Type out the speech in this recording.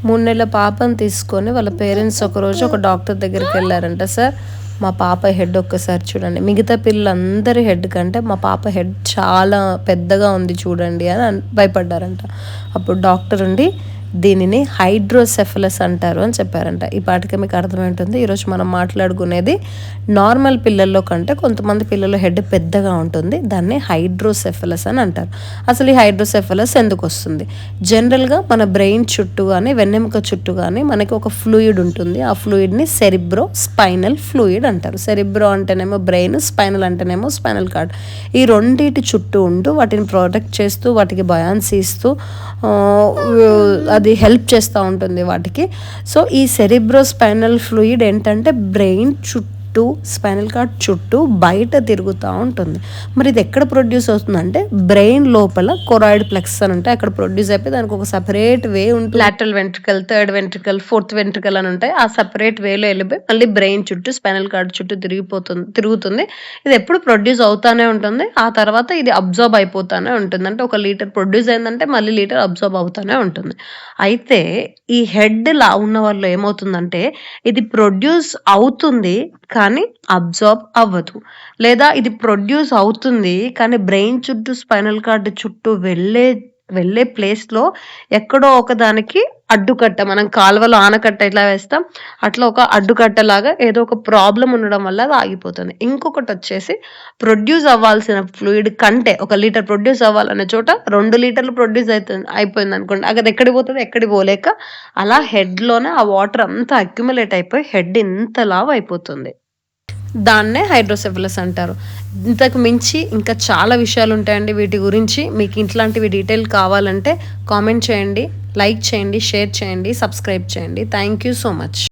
3 నెలల పాపని తీసుకొని వాళ్ళ పేరెంట్స్ ఒకరోజు ఒక డాక్టర్ దగ్గరికి వెళ్ళారంట. సార్, మా పాప హెడ్ ఒక్కసారి చూడండి, మిగతా పిల్లలందరి హెడ్ కంటే మా పాప హెడ్ చాలా పెద్దగా ఉంది చూడండి అని భయపడ్డారంట. అప్పుడు డాక్టర్ ఉండి దీనిని హైడ్రోసెఫలస్ అంటారు అని చెప్పారంట. ఈ పాటికి మీకు అర్థమవుతుంది. ఈరోజు మనం మాట్లాడుకునేది నార్మల్ పిల్లల్లో కంటే కొంతమంది పిల్లల హెడ్ పెద్దగా ఉంటుంది, దాన్ని హైడ్రోసెఫలస్ అని అంటారు. అసలు ఈ హైడ్రోసెఫలస్ ఎందుకు వస్తుంది? జనరల్గా మన బ్రెయిన్ చుట్టూ కానీ వెన్నెముక చుట్టూ కానీ మనకి ఒక ఫ్లూయిడ్ ఉంటుంది. ఆ ఫ్లూయిడ్ని సెరిబ్రో స్పైనల్ ఫ్లూయిడ్ అంటారు. సెరిబ్రో అంటేనేమో బ్రెయిన్, స్పైనల్ అంటేనేమో స్పైనల్ కార్డ్. ఈ రెండింటి చుట్టూ ఉంటూ వాటిని ప్రొటెక్ట్ చేస్తూ వాటికి బయాన్సీ ఇస్తూ అది హెల్ప్ చేస్తూ ఉంటుంది వాటికి. సో ఈ సెరిబ్రో స్పైనల్ ఫ్లూయిడ్ ఏంటంటే బ్రెయిన్ చుట్టూ, స్పైనల్ కార్డ్ చుట్టూ బయట తిరుగుతూ ఉంటుంది. మరి ఇది ఎక్కడ ప్రొడ్యూస్ అవుతుందంటే బ్రెయిన్ లోపల కొరాయిడ్ ప్లెక్స్ అని ఉంటాయి, అక్కడ ప్రొడ్యూస్ అయిపోయి దానికి ఒక సపరేట్ వే ఉంటుంది. Lateral ventricle, third ventricle, fourth ventricle అని ఉంటాయి. ఆ సపరేట్ వేలో వెళ్ళిపోయి మళ్ళీ బ్రెయిన్ చుట్టూ, స్పైనల్ కార్డ్ చుట్టూ తిరుగుతుంది. ఇది ఎప్పుడు ప్రొడ్యూస్ అవుతానే ఉంటుంది. ఆ తర్వాత ఇది అబ్జర్బ్ అయిపోతానే ఉంటుంది. అంటే 1 లీటర్ ప్రొడ్యూస్ అయిందంటే మళ్ళీ లీటర్ అబ్జర్బ్ అవుతానే ఉంటుంది. అయితే ఈ హెడ్ లా ఉన్న వాళ్ళు ఏమవుతుందంటే ఇది ప్రొడ్యూస్ అవుతుంది కానీ అబ్జర్బ్ అవ్వదు, లేదా ఇది ప్రొడ్యూస్ అవుతుంది కానీ బ్రెయిన్ చుట్టూ, స్పైనల్ కార్డ్ చుట్టూ వెళ్ళే ప్లేస్లో ఎక్కడో ఒకదానికి అడ్డుకట్ట, మనం కాలువలో ఆనకట్ట ఎట్లా వేస్తాం అట్లా ఒక అడ్డుకట్ట లాగా ఏదో ఒక ప్రాబ్లం ఉండడం వల్ల అది ఆగిపోతుంది. ఇంకొకటి వచ్చేసి ప్రొడ్యూస్ అవ్వాల్సిన ఫ్లూయిడ్ కంటే 1 లీటర్ ప్రొడ్యూస్ అవ్వాలనే చోట 2 లీటర్లు ప్రొడ్యూస్ అయిపోయింది అనుకోండి, అది ఎక్కడికి పోతుంది, ఎక్కడికి పోలేక అలా హెడ్లోనే ఆ వాటర్ అంతా అక్యుములేట్ అయిపోయి హెడ్ ఇంత లావు అయిపోతుంది. దాన్నే హైడ్రోసెఫలస్ అంటారు. ఇంతకు మించి ఇంకా చాలా విషయాలు ఉంటాయండి వీటి గురించి. మీకు ఇట్లాంటివి డీటెయిల్ కావాలంటే కామెంట్ చేయండి, లైక్ చేయండి, షేర్ చేయండి, సబ్స్క్రైబ్ చేయండి. Thank you so much.